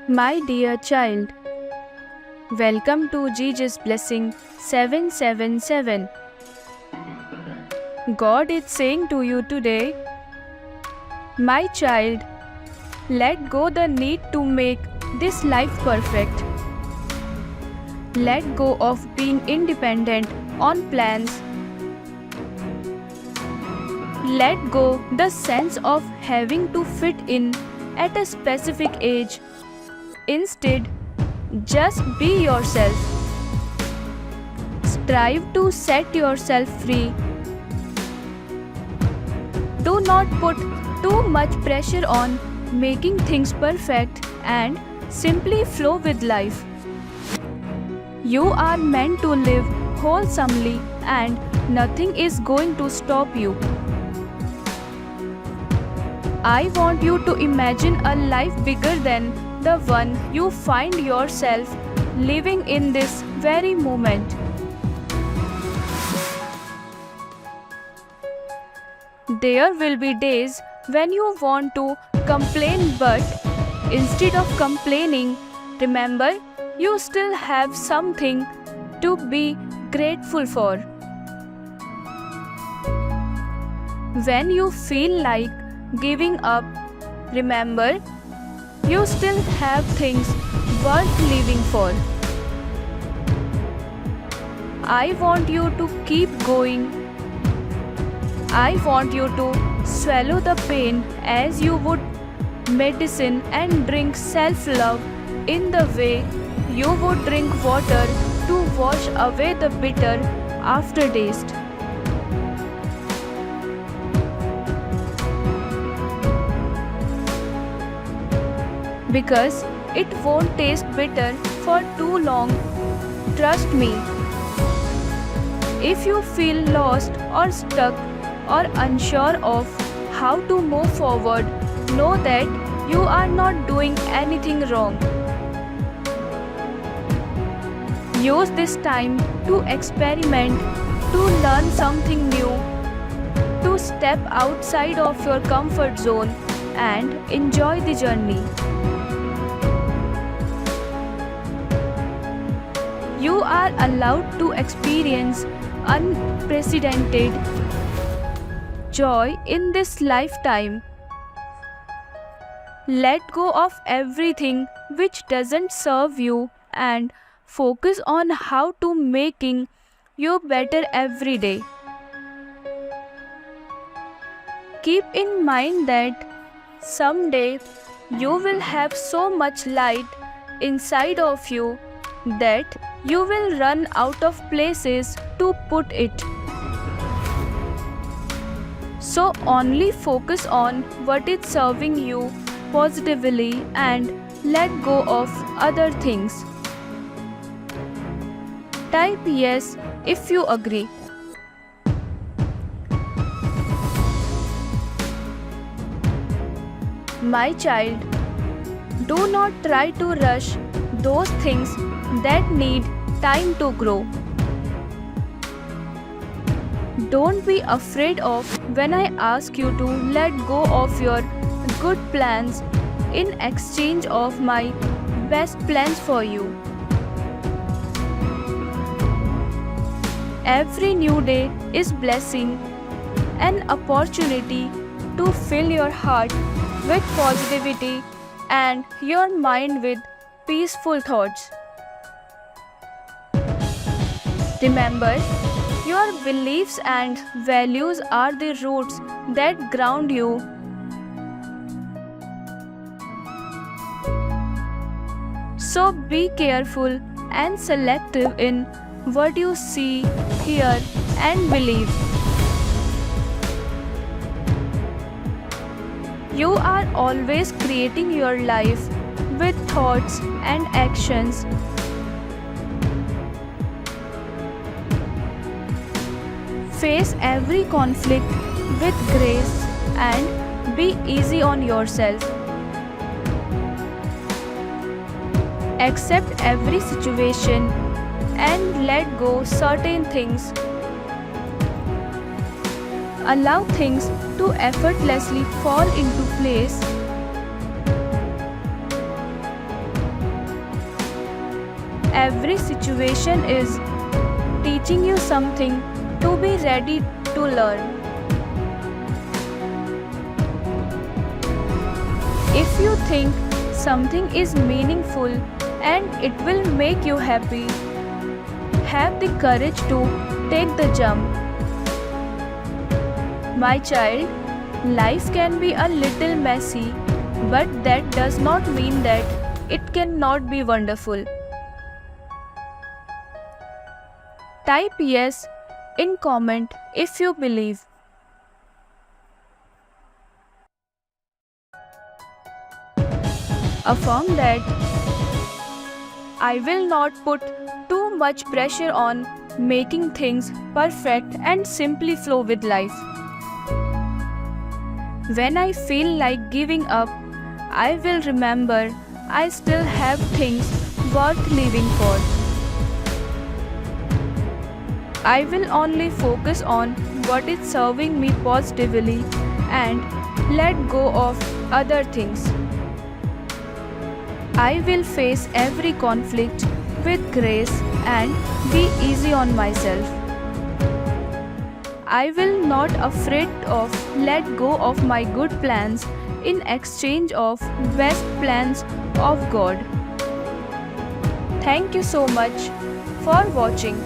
My dear child, welcome to Jesus Blessing 777. God is saying to you today, my child, let go the need to make this life perfect. Let go of being independent on plans. Let go the sense of having to fit in at a specific age. Instead, just be yourself. Strive to set yourself free. Do not put too much pressure on making things perfect and simply flow with life. You are meant to live wholesomely and nothing is going to stop you. I want you to imagine a life bigger than the one you find yourself living in this very moment. There will be days when you want to complain, but instead of complaining, remember you still have something to be grateful for. When you feel like giving up, remember you still have things worth living for. I want you to keep going. I want you to swallow the pain as you would medicine and drink self-love in the way you would drink water to wash away the bitter aftertaste. Because it won't taste bitter for too long. Trust me. If you feel lost or stuck or unsure of how to move forward, know that you are not doing anything wrong. Use this time to experiment, to learn something new, to step outside of your comfort zone and enjoy the journey. You are allowed to experience unprecedented joy in this lifetime. Let go of everything which doesn't serve you and focus on how to making you better every day. Keep in mind that someday you will have so much light inside of you that you will run out of places to put it. So only focus on what is serving you positively and let go of other things. Type yes if you agree. My child, do not try to rush those things that need time to grow. Don't be afraid of when I ask you to let go of your good plans in exchange of my best plans for you. Every new day is blessing, an opportunity to fill your heart with positivity and your mind with peaceful thoughts. Remember, your beliefs and values are the roots that ground you. So be careful and selective in what you see, hear, and believe. You are always creating your life with thoughts and actions. Face every conflict with grace and be easy on yourself. Accept every situation and let go certain things. Allow things to effortlessly fall into place. Every situation is teaching you something to be ready to learn. If you think something is meaningful and it will make you happy, have the courage to take the jump. My child, life can be a little messy, but that does not mean that it cannot be wonderful. Type yes in comment if you believe. Affirm that I will not put too much pressure on making things perfect and simply flow with life. When I feel like giving up, I will remember I still have things worth living for. I will only focus on what is serving me positively and let go of other things. I will face every conflict with grace and be easy on myself. I will not afraid of let go of my good plans in exchange of best plans of God. Thank you so much for watching.